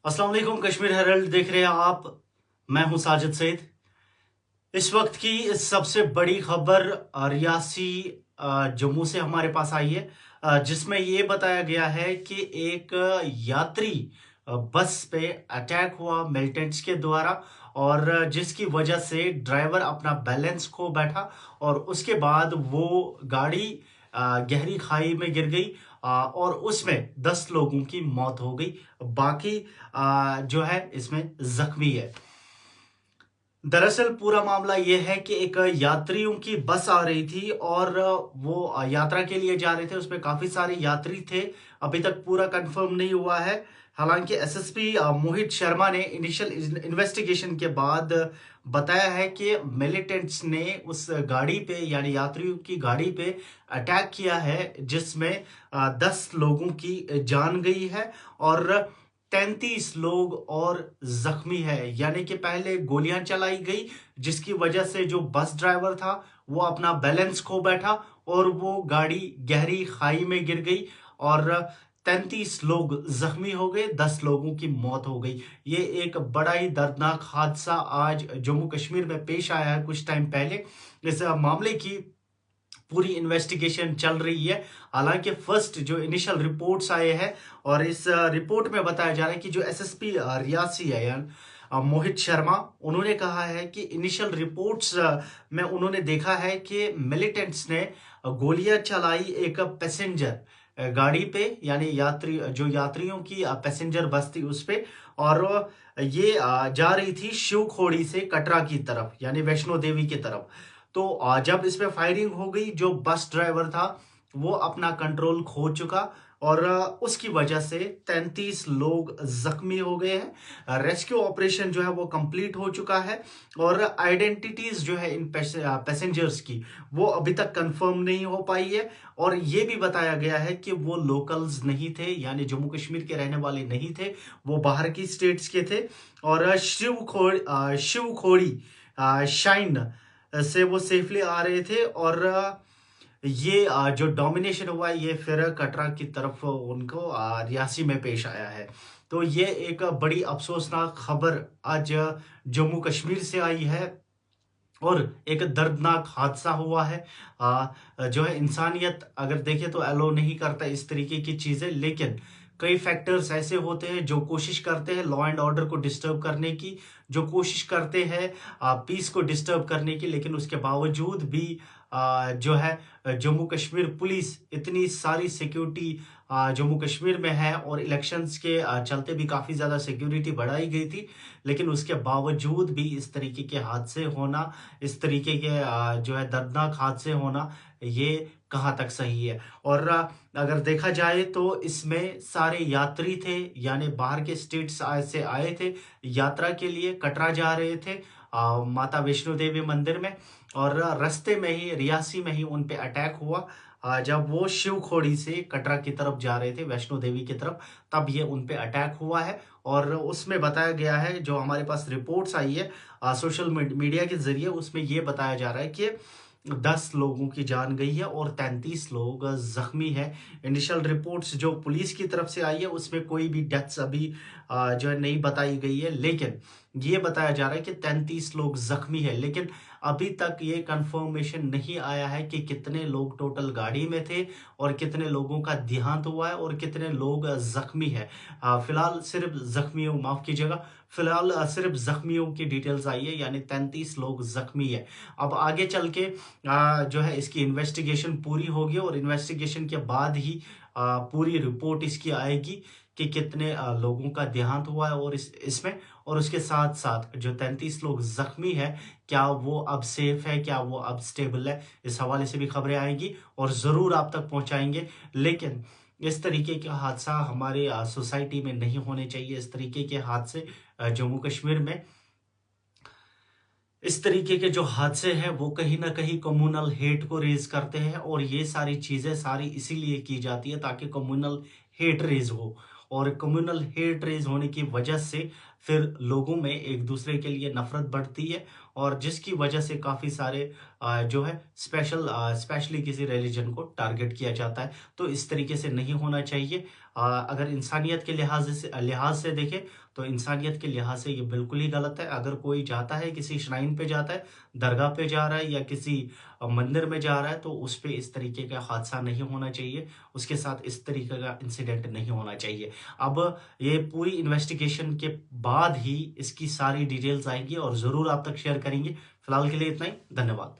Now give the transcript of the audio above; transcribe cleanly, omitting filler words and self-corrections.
अस्सलाम वालेकुम। कश्मीर हेरल्ड देख रहे हैं आप। मैं हूं साजिद सईद। इस वक्त की सबसे बड़ी खबर रियासी जम्मू से हमारे पास आई है, जिसमें ये बताया गया है कि एक यात्री बस पे अटैक हुआ मिलिटेंट्स के द्वारा, और जिसकी वजह से ड्राइवर अपना बैलेंस खो बैठा और उसके बाद वो गाड़ी गहरी खाई में गिर गई, और उसमें 10 लोगों की मौत हो गई। बाकी जो है इसमें जख्मी है। दरअसल पूरा मामला यह है कि एक यात्रियों की बस आ रही थी और वो यात्रा के लिए जा रहे थे। उसमें काफी सारे यात्री थे। अभी तक पूरा कंफर्म नहीं हुआ है। हालांकि एसएसपी मोहित शर्मा ने इनिशियल इन्वेस्टिगेशन के बाद बताया है कि मिलिटेंट्स ने उस गाड़ी पे यानी यात्रियों की गाड़ी पे अटैक किया है, जिसमें 10 लोगों की जान गई है और 33 लोग और जख्मी है। यानी कि पहले गोलियां चलाई गई, जिसकी वजह से जो बस ड्राइवर था वो अपना बैलेंस खो बैठा और वो गाड़ी गहरी खाई में गिर गई और 33 लोग जख्मी हो गए, 10 लोगों की मौत हो गई। ये एक बड़ा ही दर्दनाक हादसा आज जम्मू कश्मीर में पेश आया है कुछ टाइम पहले। इस मामले की पूरी इन्वेस्टिगेशन चल रही है। हालांकि फर्स्ट जो इनिशियल रिपोर्ट्स आए हैं, और इस रिपोर्ट में बताया जा रहा है कि जो एसएसपी रियासी है यानी मोहित शर्मा, उन्होंने कहा है कि इनिशियल रिपोर्ट्स में उन्होंने देखा है कि मिलिटेंट्स ने गोलियां चलाई एक पैसेंजर गाड़ी पे, यानी जो यात्रियों की पैसेंजर बस थी उस पे, और ये जा रही थी शिव खोड़ी से कटरा की तरफ यानी वैष्णो देवी की तरफ। तो जब इसमें फायरिंग हो गई, जो बस ड्राइवर था वो अपना कंट्रोल खो चुका और उसकी वजह से 33 लोग जख्मी हो गए हैं। रेस्क्यू ऑपरेशन जो है वो कंप्लीट हो चुका है और आइडेंटिटीज जो है इन पैसेंजर्स की वो अभी तक कंफर्म नहीं हो पाई है। और ये भी बताया गया है कि वो लोकल्स नहीं थे, यानी जम्मू कश्मीर के रहने वाले नहीं थे, वो बाहर की स्टेट्स के थे। और शिव खोड़ी शाइन से वो सेफली आ रहे थे और ये जो डोमिनेशन हुआ है ये फिर कटरा की तरफ उनको रियासी में पेश आया है। तो ये एक बड़ी अफसोसनाक खबर आज जम्मू कश्मीर से आई है और एक दर्दनाक हादसा हुआ है। जो है इंसानियत अगर देखें तो अलो नहीं करता इस तरीके की चीजें, लेकिन कई फैक्टर्स ऐसे होते हैं जो कोशिश करते हैं लॉ एंड ऑर्डर को डिस्टर्ब करने की, जो कोशिश करते हैं पीस को डिस्टर्ब करने की, लेकिन उसके बावजूद भी जो है जम्मू कश्मीर पुलिस इतनी सारी सिक्योरिटी जम्मू कश्मीर में है और इलेक्शंस के चलते भी काफी ज्यादा सिक्योरिटी बढ़ाई गई थी, लेकिन उसके बावजूद भी इस तरीके के हादसे होना, इस तरीके के जो है दर्दनाक हादसे होना, ये कहाँ तक सही है। और अगर देखा जाए तो इसमें सारे यात्री थे, यानी बाहर के स्टेट्स से आए थे, यात्रा के लिए कटरा जा रहे थे माता वैष्णो देवी मंदिर में, और रास्ते में ही रियासी में ही उन पे अटैक हुआ। जब वो शिव खोड़ी से कटरा की तरफ जा रहे थे वैष्णो देवी की तरफ, तब ये उन पे अटैक हुआ है। और उसमें बताया गया है, जो हमारे पास रिपोर्ट्स आई है सोशल मीडिया के जरिए, उसमें ये बताया जा रहा है कि 10 लोगों की जान गई है और 33 लोग जख्मी है। इनिशियल रिपोर्ट्स जो पुलिस की तरफ से आई है उसमें कोई भी डेथ्स अभी जो है नहीं बताई गई है, लेकिन ये बताया जा रहा है कि 33 लोग जख्मी है। लेकिन अभी तक ये कंफर्मेशन नहीं आया है कि कितने लोग टोटल गाड़ी में थे और कितने लोगों का देहांत हुआ है और कितने लोग जख्मी है। फिलहाल सिर्फ जख्मियों, माफ कीजिएगा, फिलहाल सिर्फ जख्मियों की डिटेल्स आई है, यानी 33 लोग जख्मी है। अब आगे चल के जो है इसकी इन्वेस्टिगेशन पूरी होगी और इन्वेस्टिगेशन के बाद ही पूरी रिपोर्ट इसकी आएगी कि कितने लोगों का देहांत हुआ है और इसमें, और उसके साथ साथ जो 33 लोग जख्मी है, क्या वो अब सेफ है, क्या वो अब स्टेबल है, इस हवाले से भी खबरें आएंगी और जरूर आप तक पहुंचाएंगे। लेकिन इस तरीके का हादसा हमारे सोसाइटी में नहीं होने चाहिए। इस तरीके के हादसे जम्मू कश्मीर में, इस तरीके के जो हादसे हैं वो कहीं ना कहीं कम्युनल हेट को रेज करते हैं, और ये सारी चीजें सारी इसीलिए की जाती है ताकि कम्युनल हेट रेज हो, और कम्युनल हेट रेज होने की वजह से फिर लोगों में एक दूसरे के लिए नफरत बढ़ती है, और जिसकी वजह से काफी सारे जो है स्पेशली किसी रिलीजन को टारगेट किया जाता है। तो इस तरीके से नहीं होना चाहिए। अगर इंसानियत के लिहाज से देखें तो इंसानियत के लिहाज से ये बिल्कुल ही गलत है। अगर कोई जाता है, किसी श्राइन पे जाता है, दरगाह पे जा रहा है या किसी मंदिर में जा रहा है, तो उस पे इस तरीके का हादसा नहीं होना चाहिए, उसके साथ इस तरीके का इंसिडेंट नहीं होना चाहिए। अब ये पूरी इन्वेस्टिगेशन के बाद ही इसकी सारी डिटेल्स आएंगी और ज़रूर आप तक शेयर करेंगे। फिलहाल के लिए इतना ही, धन्यवाद।